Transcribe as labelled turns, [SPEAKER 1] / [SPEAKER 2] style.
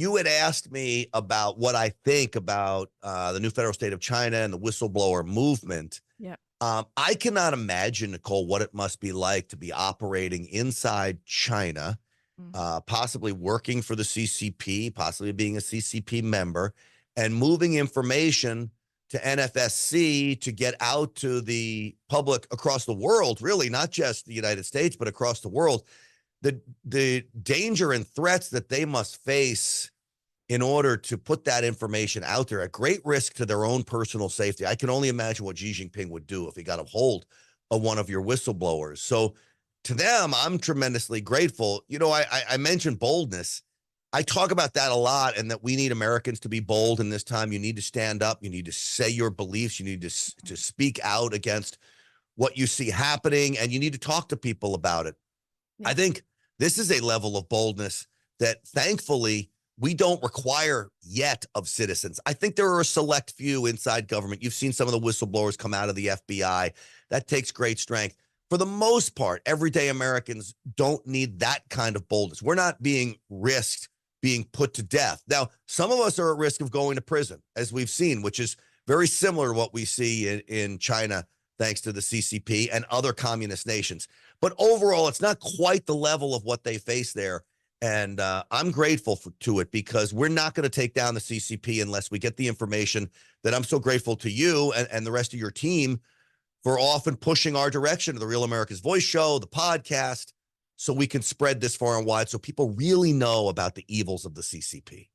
[SPEAKER 1] You had asked me about what I think about the new federal state of China and the whistleblower movement.
[SPEAKER 2] Yeah.
[SPEAKER 1] I cannot imagine, Nicole, what it must be like to be operating inside China, possibly working for the CCP, possibly being a CCP member, and moving information to NFSC to get out to the public across the world, really, not just the United States, but across the world. The danger and threats that they must face in order to put that information out there at great risk to their own personal safety. I can only imagine what Xi Jinping would do if he got a hold of one of your whistleblowers. So to them, I'm tremendously grateful. You know, I mentioned boldness. I talk about that a lot, and that we need Americans to be bold in this time. You need to stand up. You need to say your beliefs. You need to speak out against what you see happening, and you need to talk to people about it.
[SPEAKER 2] Yeah.
[SPEAKER 1] I think this is a level of boldness that thankfully we don't require yet of citizens. I think there are a select few inside government. You've seen some of the whistleblowers come out of the FBI. That takes great strength. For the most part, everyday Americans don't need that kind of boldness. We're not being risked being put to death. Now, some of us are at risk of going to prison, as we've seen, which is very similar to what we see in China, thanks to the CCP and other communist nations. But overall, it's not quite the level of what they face there. And I'm grateful to it, because we're not going to take down the CCP unless we get the information that I'm so grateful to you and the rest of your team for often pushing our direction to the Real America's Voice show, the podcast, so we can spread this far and wide so people really know about the evils of the CCP.